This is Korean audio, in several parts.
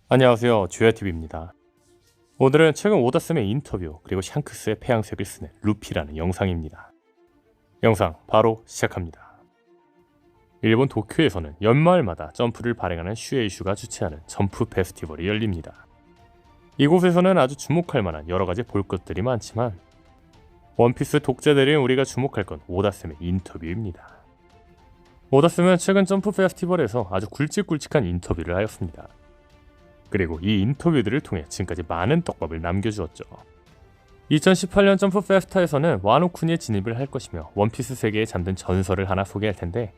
안녕하세요, 주야TV입니다. 오늘은 최근 오다쌤의 인터뷰 그리고 샹크스의 폐양색을 쓰는 루피라는 영상입니다. 영상 바로 시작합니다. 일본 도쿄에서는 연말마다 점프를 발행하는 슈에이슈가 주최하는 점프 페스티벌이 열립니다. 이곳에서는 아주 주목할 만한 여러가지 볼 것들이 많지만 원피스 독자들인 우리가 주목할 건 오다쌤의 인터뷰입니다. 오다쌤은 최근 점프 페스티벌에서 아주 굵직굵직한 인터뷰를 하였습니다. 그리고 이 인터뷰들을 통해 지금까지 많은 떡밥을 남겨주었죠. 2018년 점프 페스타에서는 와노쿠니에 진입을 할 것이며 원피스 세계에 잠든 전설을 하나 소개할 텐데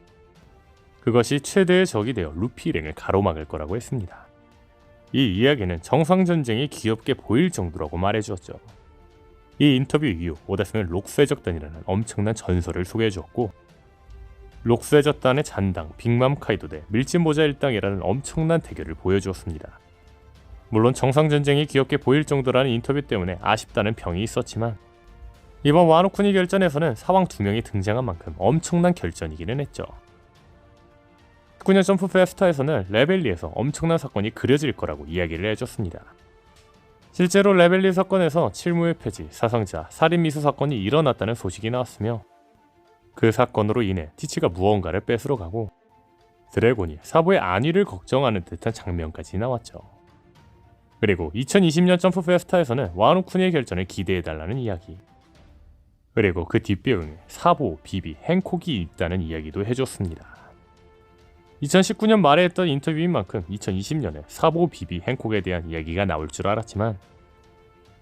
그것이 최대의 적이 되어 루피 일행을 가로막을 거라고 했습니다. 이 이야기는 정상전쟁이 귀엽게 보일 정도라고 말해주었죠. 이 인터뷰 이후 오다쌤은 록쇠적단이라는 엄청난 전설을 소개해주었고 록쇠적단의 잔당 빅맘 카이도 대 밀짚모자 일당이라는 엄청난 대결을 보여주었습니다. 물론 정상전쟁이 귀엽게 보일 정도라는 인터뷰 때문에 아쉽다는 평이 있었지만 이번 와노쿠니 결전에서는 사왕 2명이 등장한 만큼 엄청난 결전이기는 했죠. 19년 점프 페스타에서는 레벨리에서 엄청난 사건이 그려질 거라고 이야기를 해줬습니다. 실제로 레벨리 사건에서 칠무의 폐지, 사상자, 살인미수 사건이 일어났다는 소식이 나왔으며 그 사건으로 인해 티치가 무언가를 뺏으러 가고 드래곤이 사부의 안위를 걱정하는 듯한 장면까지 나왔죠. 그리고 2020년 점프 페스타에서는 와노쿠니의 결전을 기대해달라는 이야기, 그리고 그 뒷배경에 사보, 비비, 행콕이 있다는 이야기도 해줬습니다. 2019년 말에 했던 인터뷰인 만큼 2020년에 사보, 비비, 행콕에 대한 이야기가 나올 줄 알았지만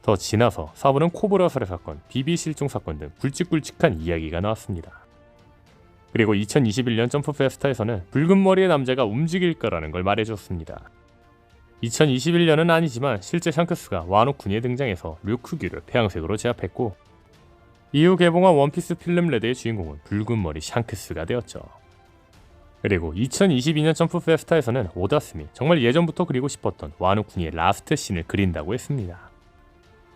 더 지나서 사보는 코브라 살해 사건, 비비 실종 사건 등 굵직굵직한 이야기가 나왔습니다. 그리고 2021년 점프 페스타에서는 붉은 머리의 남자가 움직일 거라는 걸 말해줬습니다. 2021년은 아니지만 실제 샹크스가 와노쿠니에 등장해서 류크규를 폐양색으로 제압했고 이후 개봉한 원피스 필름 레드의 주인공은 붉은 머리 샹크스가 되었죠. 그리고 2022년 점프 페스타에서는 오다스미 정말 예전부터 그리고 싶었던 와노쿠니의 라스트 씬을 그린다고 했습니다.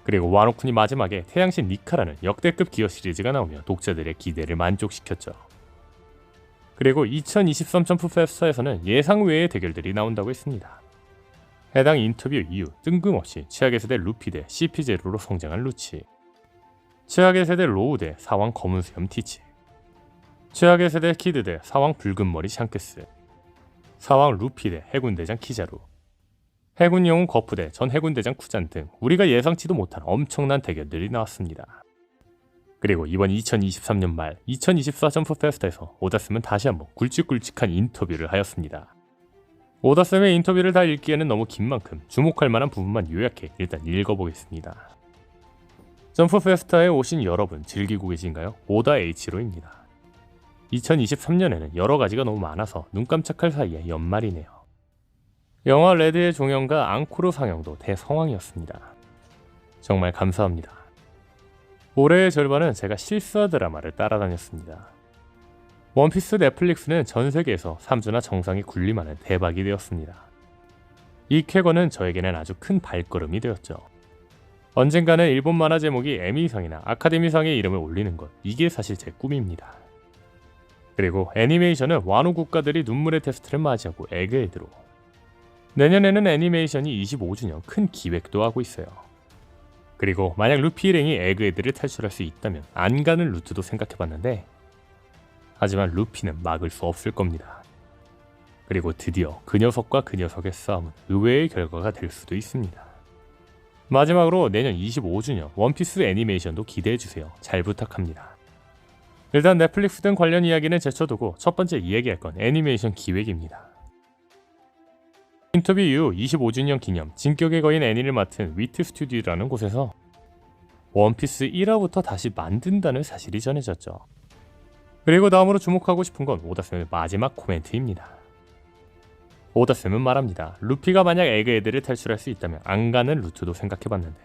그리고 와노쿠니 마지막에 태양신 니카라는 역대급 기어 시리즈가 나오며 독자들의 기대를 만족시켰죠. 그리고 2023 점프 페스타에서는 예상 외의 대결들이 나온다고 했습니다. 해당 인터뷰 이후 뜬금없이 최악의 세대 루피 대 CP0로 성장한 루치, 최악의 세대 로우 대 사왕 검은 수염 티치, 최악의 세대 키드 대 사왕 붉은 머리 샹크스, 사왕 루피 대 해군 대장 키자루, 해군 영웅 거프 대 전 해군 대장 쿠잔 등 우리가 예상치도 못한 엄청난 대결들이 나왔습니다. 그리고 이번 2023년 말 2024 점프 페스타에서 오다쌤은 다시 한번 굵직굵직한 인터뷰를 하였습니다. 오다쌤의 인터뷰를 다 읽기에는 너무 긴 만큼 주목할 만한 부분만 요약해 일단 읽어보겠습니다. 점프 페스타에 오신 여러분 즐기고 계신가요? 오다 H로입니다. 2023년에는 여러가지가 너무 많아서 눈 깜짝할 사이에 연말이네요. 영화 레드의 종영과 앙코르 상영도 대성황이었습니다. 정말 감사합니다. 올해의 절반은 제가 실사 드라마를 따라다녔습니다. 원피스 넷플릭스는 전세계에서 3주나 정상이 군림하는 대박이 되었습니다. 이 쾌거는 저에게는 아주 큰 발걸음이 되었죠. 언젠가는 일본 만화 제목이 에미상이나 아카데미상의 이름을 올리는 것, 이게 사실 제 꿈입니다. 그리고 애니메이션은 완호 국가들이 눈물의 테스트를 맞이하고 에그헤드로, 내년에는 애니메이션이 25주년 큰 기획도 하고 있어요. 그리고 만약 루피 일행이 에그헤드를 탈출할 수 있다면 안 가는 루트도 생각해봤는데 하지만 루피는 막을 수 없을 겁니다. 그리고 드디어 그 녀석과 그 녀석의 싸움은 의외의 결과가 될 수도 있습니다. 마지막으로 내년 25주년 원피스 애니메이션도 기대해주세요. 잘 부탁합니다. 일단 넷플릭스 등 관련 이야기는 제쳐두고 첫 번째 이야기할 건 애니메이션 기획입니다. 인터뷰 이후 25주년 기념 진격의 거인 애니를 맡은 위트 스튜디오라는 곳에서 원피스 1화부터 다시 만든다는 사실이 전해졌죠. 그리고 다음으로 주목하고 싶은 건 오다쌤의 마지막 코멘트입니다. 오다쌤은 말합니다. 루피가 만약 에그헤드를 탈출할 수 있다면 안 가는 루트도 생각해봤는데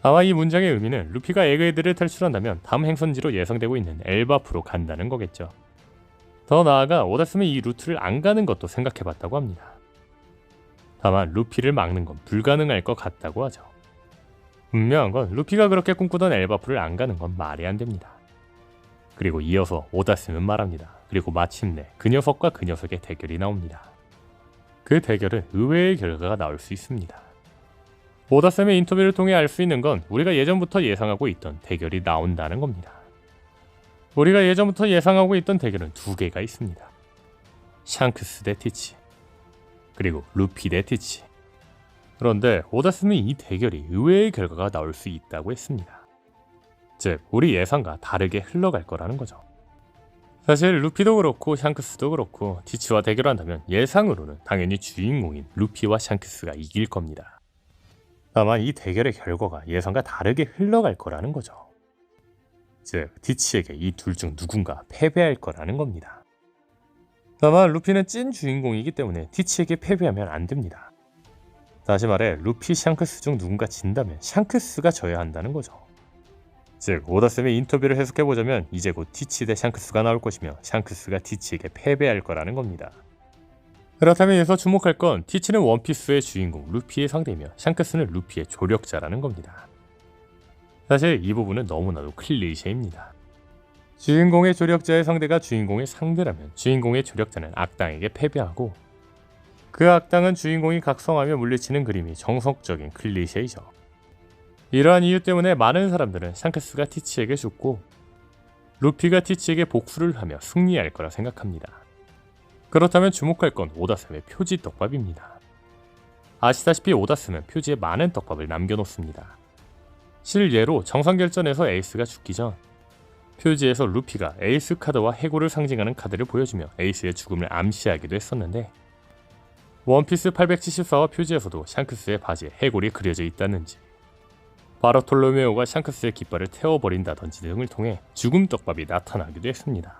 아마 이 문장의 의미는 루피가 에그헤드를 탈출한다면 다음 행선지로 예상되고 있는 엘바프로 간다는 거겠죠. 더 나아가 오다쌤은 이 루트를 안 가는 것도 생각해봤다고 합니다. 다만 루피를 막는 건 불가능할 것 같다고 하죠. 분명한 건 루피가 그렇게 꿈꾸던 엘바프를 안 가는 건 말이 안 됩니다. 그리고 이어서 오다쌤은 말합니다. 그리고 마침내 그 녀석과 그 녀석의 대결이 나옵니다. 그 대결은 의외의 결과가 나올 수 있습니다. 오다쌤의 인터뷰를 통해 알 수 있는 건 우리가 예전부터 예상하고 있던 대결이 나온다는 겁니다. 우리가 예전부터 예상하고 있던 대결은 두 개가 있습니다. 샹크스 대 티치, 그리고 루피 대 티치. 그런데 오다쌤은 이 대결이 의외의 결과가 나올 수 있다고 했습니다. 즉, 우리 예상과 다르게 흘러갈 거라는 거죠. 사실 루피도 그렇고 샹크스도 그렇고 티치와 대결한다면 예상으로는 당연히 주인공인 루피와 샹크스가 이길 겁니다. 다만 이 대결의 결과가 예상과 다르게 흘러갈 거라는 거죠. 즉, 티치에게 이 둘 중 누군가 패배할 거라는 겁니다. 다만 루피는 찐 주인공이기 때문에 티치에게 패배하면 안 됩니다. 다시 말해 루피, 샹크스 중 누군가 진다면 샹크스가 져야 한다는 거죠. 즉, 오다쌤의 인터뷰를 해석해보자면 이제 곧 티치 대 샹크스가 나올 것이며 샹크스가 티치에게 패배할 거라는 겁니다. 그렇다면 여기서 주목할 건 티치는 원피스의 주인공 루피의 상대이며 샹크스는 루피의 조력자라는 겁니다. 사실 이 부분은 너무나도 클리셰입니다. 주인공의 조력자의 상대가 주인공의 상대라면 주인공의 조력자는 악당에게 패배하고 그 악당은 주인공이 각성하며 물리치는 그림이 정석적인 클리셰이죠. 이러한 이유 때문에 많은 사람들은 샹크스가 티치에게 죽고 루피가 티치에게 복수를 하며 승리할 거라 생각합니다. 그렇다면 주목할 건 오다쌤의 표지 떡밥입니다. 아시다시피 오다쌤은 표지에 많은 떡밥을 남겨놓습니다. 실예로 정상결전에서 에이스가 죽기 전 표지에서 루피가 에이스 카드와 해골을 상징하는 카드를 보여주며 에이스의 죽음을 암시하기도 했었는데 원피스 874화 표지에서도 샹크스의 바지에 해골이 그려져 있다든지 바르톨로메오가 샹크스의 깃발을 태워버린다든지 등을 통해 죽음 떡밥이 나타나기도 했습니다.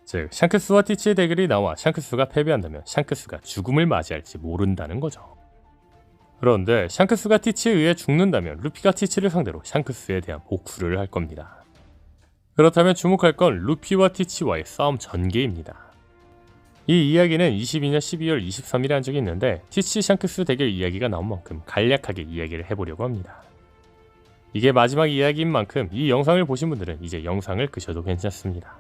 즉, 샹크스와 티치의 대결이 나와 샹크스가 패배한다면 샹크스가 죽음을 맞이할지 모른다는 거죠. 그런데 샹크스가 티치에 의해 죽는다면 루피가 티치를 상대로 샹크스에 대한 복수를 할 겁니다. 그렇다면 주목할 건 루피와 티치와의 싸움 전개입니다. 이 이야기는 22년 12월 23일에 한 적이 있는데 티치 샹크스 대결 이야기가 나온 만큼 간략하게 이야기를 해보려고 합니다. 이게 마지막 이야기인 만큼 이 영상을 보신 분들은 이제 영상을 끄셔도 괜찮습니다.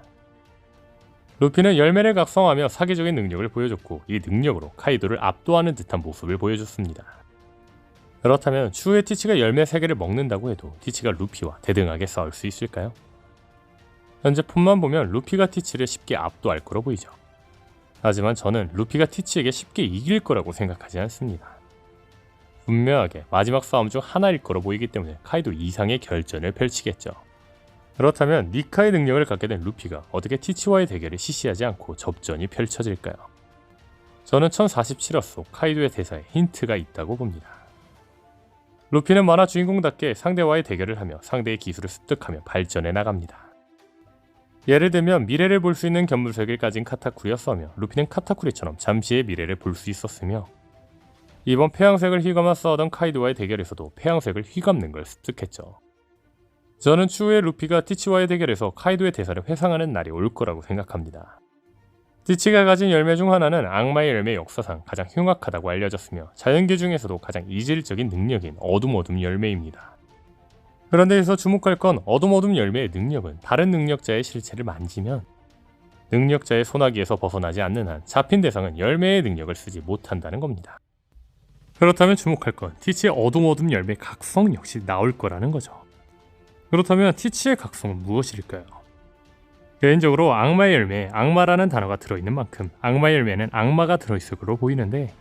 루피는 열매를 각성하며 사기적인 능력을 보여줬고 이 능력으로 카이도를 압도하는 듯한 모습을 보여줬습니다. 그렇다면 추후에 티치가 열매 3개를 먹는다고 해도 티치가 루피와 대등하게 싸울 수 있을까요? 현재 폼만 보면 루피가 티치를 쉽게 압도할 거로 보이죠. 하지만 저는 루피가 티치에게 쉽게 이길 거라고 생각하지 않습니다. 분명하게 마지막 싸움 중 하나일 거로 보이기 때문에 카이도 이상의 결전을 펼치겠죠. 그렇다면 니카의 능력을 갖게 된 루피가 어떻게 티치와의 대결을 시시하지 않고 접전이 펼쳐질까요? 저는 1047화 속 카이도의 대사에 힌트가 있다고 봅니다. 루피는 만화 주인공답게 상대와의 대결을 하며 상대의 기술을 습득하며 발전해 나갑니다. 예를 들면 미래를 볼 수 있는 견문색을 가진 카타쿠리였으며 루피는 카타쿠리처럼 잠시의 미래를 볼 수 있었으며 이번 폐양색을 휘감아 싸우던 카이도와의 대결에서도 폐양색을 휘감는 걸 습득했죠. 저는 추후에 루피가 티치와의 대결에서 카이도의 대사를 회상하는 날이 올 거라고 생각합니다. 티치가 가진 열매 중 하나는 악마의 열매 역사상 가장 흉악하다고 알려졌으며 자연계 중에서도 가장 이질적인 능력인 어둠 열매입니다. 그런데 여기서 주목할 건 어둠 열매의 능력은 다른 능력자의 실체를 만지면 능력자의 소나기에서 벗어나지 않는 한 잡힌 대상은 열매의 능력을 쓰지 못한다는 겁니다. 그렇다면 주목할 건 티치의 어둠 열매 각성 역시 나올 거라는 거죠. 그렇다면 티치의 각성은 무엇일까요? 개인적으로 악마의 열매에 악마라는 단어가 들어있는 만큼 악마의 열매는 악마가 들어있을 거로 보이는데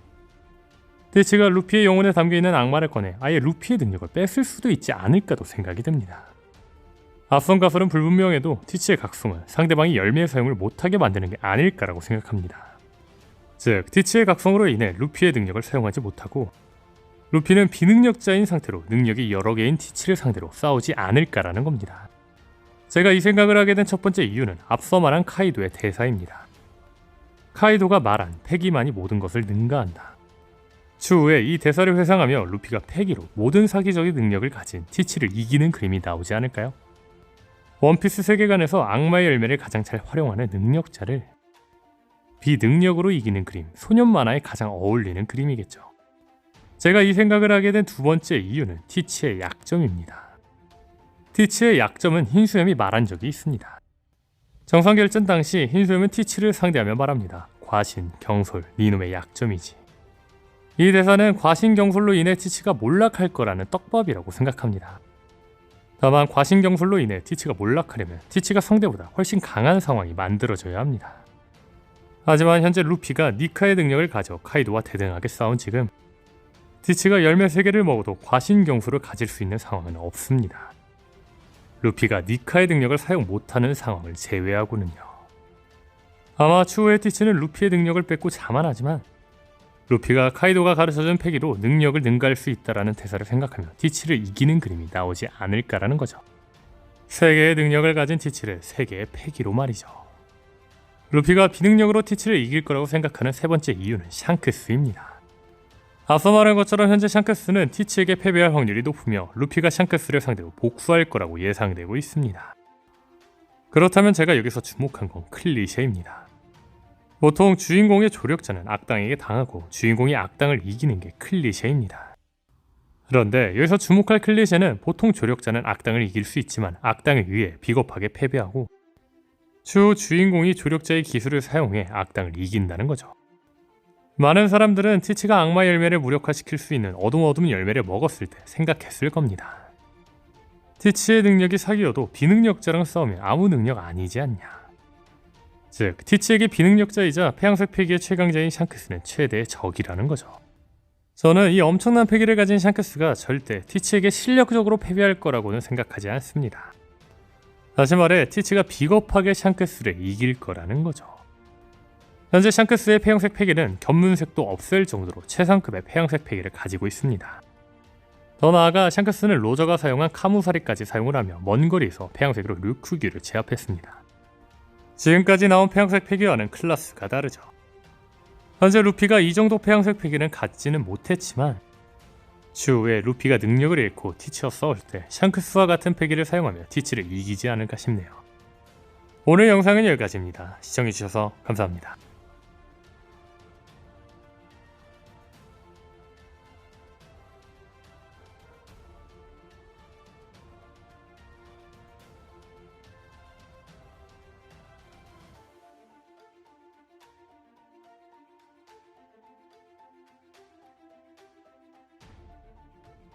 티치가 루피의 영혼에 담겨있는 악마를 꺼내 아예 루피의 능력을 뺐을 수도 있지 않을까도 생각이 듭니다. 앞선 가설은 불분명해도 티치의 각성은 상대방이 열매의 사용을 못하게 만드는 게 아닐까라고 생각합니다. 즉, 티치의 각성으로 인해 루피의 능력을 사용하지 못하고 루피는 비능력자인 상태로 능력이 여러 개인 티치를 상대로 싸우지 않을까라는 겁니다. 제가 이 생각을 하게 된 첫 번째 이유는 앞서 말한 카이도의 대사입니다. 카이도가 말한 패기만이 모든 것을 능가한다. 추후에 이 대사를 회상하며 루피가 패기로 모든 사기적인 능력을 가진 티치를 이기는 그림이 나오지 않을까요? 원피스 세계관에서 악마의 열매를 가장 잘 활용하는 능력자를 비능력으로 이기는 그림, 소년 만화에 가장 어울리는 그림이겠죠. 제가 이 생각을 하게 된 두 번째 이유는 티치의 약점입니다. 티치의 약점은 흰수염이 말한 적이 있습니다. 정상결전 당시 흰수염은 티치를 상대하며 말합니다. 과신, 경솔, 니놈의 약점이지. 이 대사는 과신, 경솔로 인해 티치가 몰락할 거라는 떡밥이라고 생각합니다. 다만 과신, 경솔로 인해 티치가 몰락하려면 티치가 상대보다 훨씬 강한 상황이 만들어져야 합니다. 하지만 현재 루피가 니카의 능력을 가져 카이도와 대등하게 싸운 지금 티치가 열매 3개를 먹어도 과신, 경솔을 가질 수 있는 상황은 없습니다. 루피가 니카의 능력을 사용 못하는 상황을 제외하고는요. 아마 추후에 티치는 루피의 능력을 뺏고 자만하지만 루피가 카이도가 가르쳐준 패기로 능력을 능가할 수 있다라는 대사를 생각하며 티치를 이기는 그림이 나오지 않을까라는 거죠. 3개의 능력을 가진 티치를 3개의 패기로 말이죠. 루피가 비능력으로 티치를 이길 거라고 생각하는 세 번째 이유는 샹크스입니다. 앞서 말한 것처럼 현재 샹크스는 티치에게 패배할 확률이 높으며 루피가 샹크스를 상대로 복수할 거라고 예상되고 있습니다. 그렇다면 제가 여기서 주목한 건 클리셰입니다. 보통 주인공의 조력자는 악당에게 당하고 주인공이 악당을 이기는 게 클리셰입니다. 그런데 여기서 주목할 클리셰는 보통 조력자는 악당을 이길 수 있지만 악당에 의해 비겁하게 패배하고 추후 주인공이 조력자의 기술을 사용해 악당을 이긴다는 거죠. 많은 사람들은 티치가 악마 열매를 무력화시킬 수 있는 어둠 열매를 먹었을 때 생각했을 겁니다. 티치의 능력이 사기여도 비능력자랑 싸우면 아무 능력 아니지 않냐. 즉, 티치에게 비능력자이자 폐양색 패기의 최강자인 샹크스는 최대의 적이라는 거죠. 저는 이 엄청난 패기를 가진 샹크스가 절대 티치에게 실력적으로 패배할 거라고는 생각하지 않습니다. 다시 말해 티치가 비겁하게 샹크스를 이길 거라는 거죠. 현재 샹크스의 폐양색 패기는 견문색도 없앨 정도로 최상급의 폐양색 패기를 가지고 있습니다. 더 나아가 샹크스는 로저가 사용한 카무사리까지 사용을 하며 먼 거리에서 폐양색으로 류크규를 제압했습니다. 지금까지 나온 폐양색 패기와는 클래스가 다르죠. 현재 루피가 이 정도 폐양색 패기는 갖지는 못했지만 추후에 루피가 능력을 잃고 티치와 싸울 때 샹크스와 같은 패기를 사용하며 티치를 이기지 않을까 싶네요. 오늘 영상은 여기까지입니다. 시청해주셔서 감사합니다.